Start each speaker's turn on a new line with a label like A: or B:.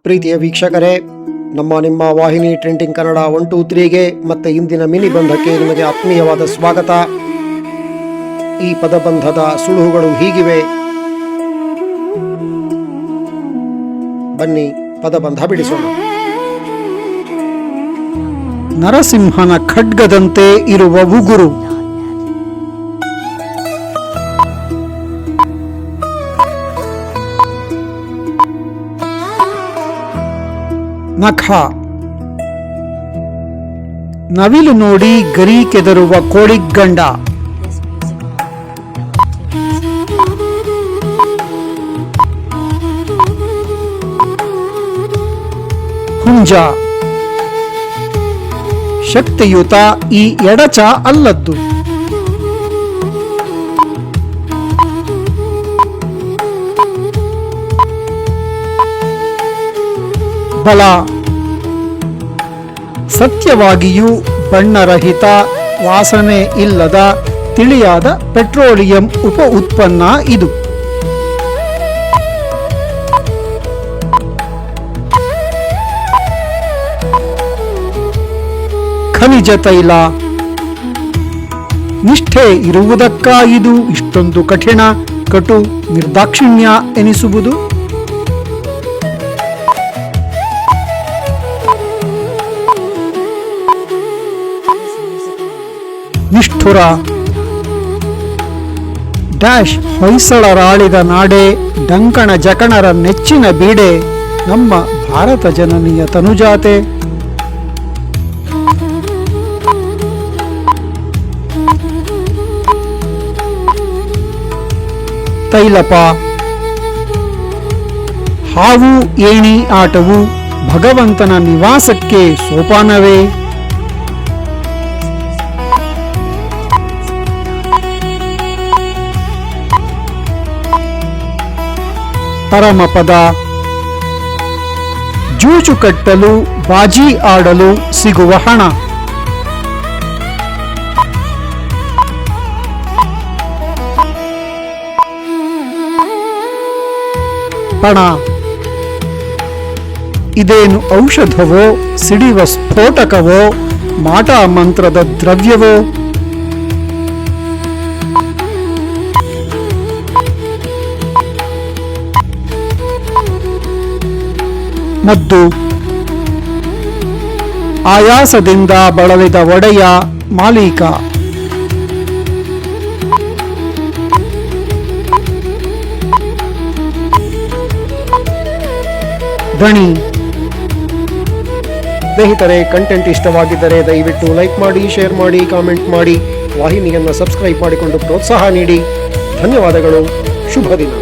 A: ಪ್ರೀತಿಯ ವೀಕ್ಷಕರೇ, ನಿಮ್ಮ ವಾಹಿನಿ ಟ್ರೆಂಡಿಂಗ್ ಕನ್ನಡ 1 2 3ಗೆ ಮತ್ತೆ ಇಂದಿನ ಮಿನಿ ಬಂಧಕ್ಕೆ ನಿಮಗೆ ಆತ್ಮೀಯವಾದ ಸ್ವಾಗತ. ಈ ಪದಬಂಧದ ಸುಳುಹುಗಳು ಹೀಗಿವೆ. ಬನ್ನಿ ಪದಬಂಧ ಬಿಡಿಸೋಣ.
B: ನರಸಿಂಹನ ಖಡ್ಗದಂತೆ ಇರುವ ಉಗುರು, ನಖ, ನವಿಲು ನೋಡಿ ಗರಿ ಕೆದರುವ ಕೋಳಿಗಂಡ, ಹುಂಜ, ಶಕ್ತಿಯುತ ಈ ಎಡಚ ಅಲ್ಲದ್ದು, ಬಲ, ಸತ್ಯವಾಗಿಯೂ ಬಣ್ಣರಹಿತ, ವಾಸನೆ ಇಲ್ಲದ ತಿಳಿಯಾದ ಪೆಟ್ರೋಲಿಯಂ ಉಪ ಉತ್ಪನ್ನ ಇದು. ಖನಿಜ ತೈಲ, ನಿಷ್ಠೆ ಇರುವುದಕ್ಕ ಇದು ಇಷ್ಟೊಂದು ಕಠಿಣ, ಕಟು, ನಿರ್ದಾಕ್ಷಿಣ್ಯ ಎನಿಸುವುದು? ನಿಷ್ಠುರ, ಡ್ಯಾಶ್ ಹೊಯ್ಸಳರಾಳಿದ ನಾಡೆ, ಡಂಕಣ ಜಕಣರ ನೆಚ್ಚಿನ ಬೀಡೆ, ನಮ್ಮ ಭಾರತ ಜನನಿಯ ತನುಜಾತೆ. ತೈಲಪ, ಹಾವು ಏಣಿ ಆಟವು ಭಗವಂತನ ನಿವಾಸಕ್ಕೆ ಸೋಪಾನವೇ. ಪರಮಪದ, ಜೂಜು ಕಟ್ಟಲು ಬಾಜಿ ಆಡಲು ಸಿಗುವ ಹಣ. ಪಣ, ಇದೇನು ಔಷಧವೋ, ಸಿಡಿಯುವ ಸ್ಫೋಟಕವೋ, ಮಾಟ ಮಂತ್ರದ ದ್ರವ್ಯವೋ? ಮದ್ದು, ಆಯಾಸದಿಂದ ಬಳಲಿದ ಒಡೆಯ ಮಾಲೀಕ. ದಣಿ.
A: ಸ್ನೇಹಿತರೆ, ಕಂಟೆಂಟ್ ಇಷ್ಟವಾಗಿದ್ದರೆ ದಯವಿಟ್ಟು ಲೈಕ್ ಮಾಡಿ, ಶೇರ್ ಮಾಡಿ, ಕಾಮೆಂಟ್ ಮಾಡಿ, ವಾಹಿನಿಯನ್ನು ಸಬ್ಸ್ಕ್ರೈಬ್ ಮಾಡಿಕೊಂಡು ಪ್ರೋತ್ಸಾಹ ನೀಡಿ. ಧನ್ಯವಾದಗಳು. ಶುಭ ದಿನ.